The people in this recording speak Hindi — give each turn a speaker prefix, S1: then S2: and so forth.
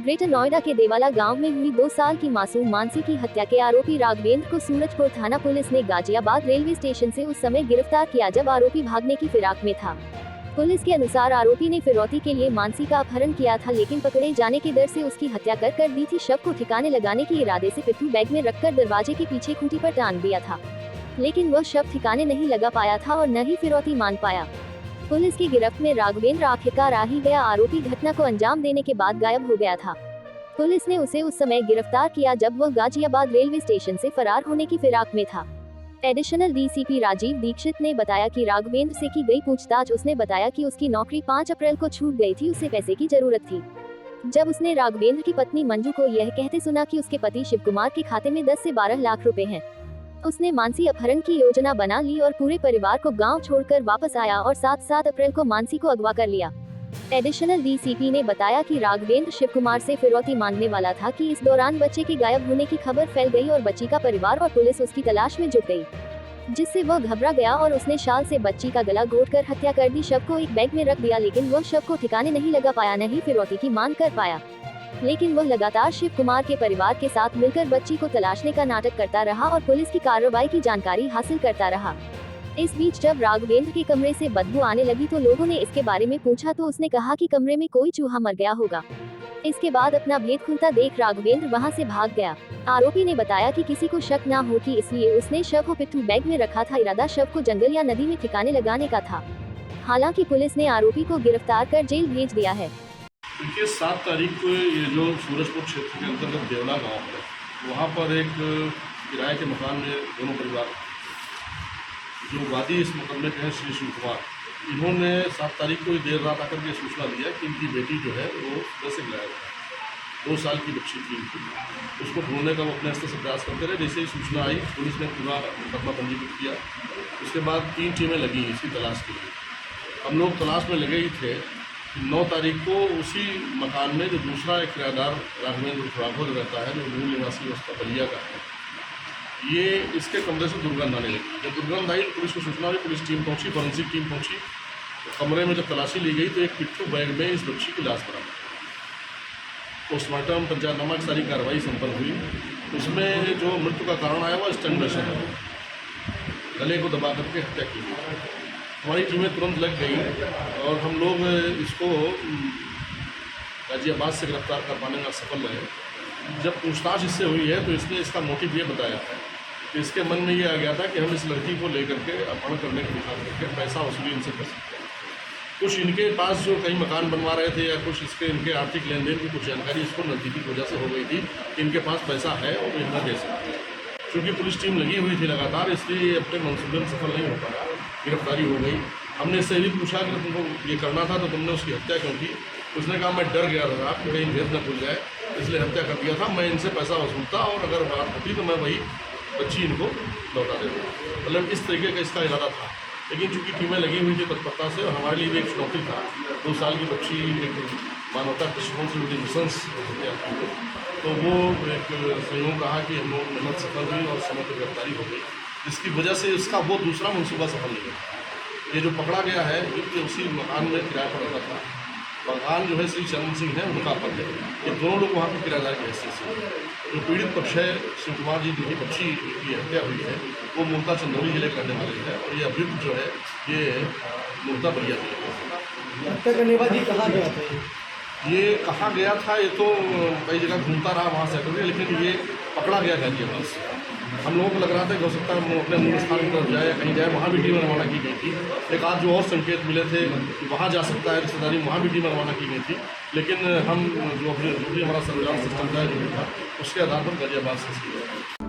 S1: ग्रेटर नोएडा के देवाला गांव में हुई 2 साल की मासूम मानसी की हत्या के आरोपी राघवेंद्र को सूरजपुर थाना पुलिस ने गाजियाबाद रेलवे स्टेशन से उस समय गिरफ्तार किया जब आरोपी भागने की फिराक में था। पुलिस के अनुसार आरोपी ने फिरौती के लिए मानसी का अपहरण किया था, लेकिन पकड़े जाने के डर से उसकी हत्या कर दी थी। शव को ठिकाने लगाने के इरादे से पिट्ठू बैग में रखकर दरवाजे के पीछे खूंटी पर टांग दिया था, लेकिन वह शव ठिकाने नहीं लगा पाया था और न ही फिरौती मान पाया। पुलिस की गिरफ्त में राघवेंद्र आखिरकार आ ही गया। आरोपी घटना को अंजाम देने के बाद गायब हो गया था। पुलिस ने उसे उस समय गिरफ्तार किया जब वह गाजियाबाद रेलवे स्टेशन से फरार होने की फिराक में था। एडिशनल डीसीपी राजीव दीक्षित ने बताया कि राघवेंद्र से की गई पूछताछ उसने बताया कि उसकी नौकरी 5 अप्रैल को छूट गई थी, उसे पैसे की जरूरत थी। जब उसने राघवेंद्र की पत्नी मंजू को यह कहते सुना कि उसके पति शिव कुमार के खाते में 10 से 12 लाख रुपए हैं, उसने मानसी अपहरण की योजना बना ली और पूरे परिवार को गांव छोड़कर वापस आया और 7 अप्रैल को मानसी को अगवा कर लिया। एडिशनल डीसीपी ने बताया कि राघवेंद्र शिव कुमार से फिरौती मांगने वाला था कि इस दौरान बच्चे के गायब होने की खबर फैल गई और बच्ची का परिवार और पुलिस उसकी तलाश में जुट गई, जिससे वह घबरा गया और उसने शाल से बच्ची का गला घोंटकर हत्या कर दी। शव को एक बैग में रख दिया, लेकिन वह शव को ठिकाने नहीं लगा पाया, न ही फिरौती की मांग कर पाया। लेकिन वह लगातार शिव कुमार के परिवार के साथ मिलकर बच्ची को तलाशने का नाटक करता रहा और पुलिस की कार्रवाई की जानकारी हासिल करता रहा। इस बीच जब राघवेंद्र के कमरे से बदबू आने लगी तो लोगों ने इसके बारे में पूछा तो उसने कहा कि कमरे में कोई चूहा मर गया होगा। इसके बाद अपना भेद खुलता देख राघवेंद्र वहां से भाग गया। आरोपी ने बताया कि किसी को शक न हो कि इसलिए उसने शव को पिट्ठू बैग में रखा था। इरादा शव को जंगल या नदी में ठिकाने लगाने का था। हालांकि पुलिस ने आरोपी को गिरफ्तार कर जेल भेज दिया है।
S2: देखिए 7 तारीख को ये जो सूरजपुर क्षेत्र के अंतर्गत देवला गांव है, वहाँ पर एक किराए के मकान में दोनों परिवार जो वादी इस मुकदमे के हैं श्री शिव कुमार, इन्होंने 7 तारीख को देर रात आकर के सूचना दिया कि इनकी बेटी जो है वो घर से गायब है। 2 साल की बच्ची थी इनकी, उसको ढूंढने का वो अपने स्तर से प्रयास करते रहे। जैसे ही सूचना आई पुलिस ने पूरा मुकदमा पंजीकृत किया। उसके बाद 3 टीमें लगी इसकी तलाश के लिए। हम लोग तलाश में लगे ही थे। 9 तारीख को उसी मकान में जो दूसरा एक किराएदार राघवेंद्र राघव रहता है, जो मूल निवासी उसका बलिया का है, ये इसके कमरे से दुर्गंध आने लगी। जब दुर्गंध आई पुलिस को सूचना हुई, पुलिस टीम पहुंची, फॉरेंसिक टीम पहुंची। तो कमरे में जब तलाशी ली गई तो एक पिट्ठू बैग में इस बच्ची की लाश बरामद। पोस्टमार्टम पंचायतनामा की सारी कार्रवाई संपन्न हुई। उसमें जो मृत्यु का कारण आया वो स्ट्रैंगुलेशन है, गले को दबा करके हत्या की गई। हमारी टीमें तुरंत लग गई और हम लोग इसको गाजियाबाद से गिरफ्तार कर पाने में असफल रहे। जब पूछताछ इससे हुई है तो इसने इसका मोटिव ये बताया है कि इसके मन में ये आ गया था कि हम इस लड़की को लेकर के अपहरण करने के दिखा करके पैसा वसूली इनसे कर सकते हैं। कुछ इनके पास जो कहीं मकान बनवा रहे थे या कुछ इनके आर्थिक लेन देन की कुछ जानकारी इसको नज़दीकी वजह से हो गई थी कि इनके पास पैसा है और वो इतना दे सकते हैं। क्योंकि पुलिस टीम लगी हुई थी लगातार, इसलिए अपने मंसूबे में सफल नहीं हो पाया, गिरफ्तारी हो गई। हमने इससे भी पूछा कि तुमको ये करना था तो तुमने उसकी हत्या क्यों की? उसने कहा मैं डर गया था कि कहीं भेद न भूल जाए, इसलिए हत्या कर दिया था। मैं इनसे पैसा वसूलता और अगर बात होती तो मैं वही बच्ची इनको लौटा देता। मतलब इस तरीके का इसका इरादा था। लेकिन चूँकि टीमें लगी हुई थी तत्परता से और हमारे लिए भी एक चुनौती था। 2 साल की बच्ची एक मानवता दृष्टिकोण से जुड़ी मिशंस तो वो एक संयोग रहा कि हम लोग मेहनत सफल हुई और समय पर गिरफ्तारी हो गई, जिसकी वजह से इसका वो दूसरा मनसूबा सफल नहीं हुआ। ये जो पकड़ा गया है ये उसी मकान में किराए पर रहता था। मकान जो है श्री चरण सिंह है, उनका पद है। ये दोनों लोग वहाँ पर किराएदार की हैसियत से। जो पीड़ित पक्ष है शिव कुमार जी जिनकी बच्ची की हत्या हुई है वो मूर्ता चंदौली जिले करने वाले हैं और ये अभियुक्त जो है ये मूर्ता बलिया जिले का।
S3: हत्या करने के बाद ये कहाँ गया था?
S2: ये कहाँ गया था ये तो कई जगह घूमता रहा वहाँ से, लेकिन ये पकड़ा गया गाजियाबाद से। हम लोगों को लग रहा था कि हो सकता है वो अपने मूल स्थान की तरफ जाए या कहीं जाए, वहाँ भी टीम रवाना की गई थी। एक आध जो और संकेत मिले थे कि वहाँ जा सकता है रिश्तेदारी, वहाँ भी टीम रवाना की गई थी। लेकिन हम जो भी हमारा सर्विलांस सिस्टम था उसके आधार पर गाजियाबाद से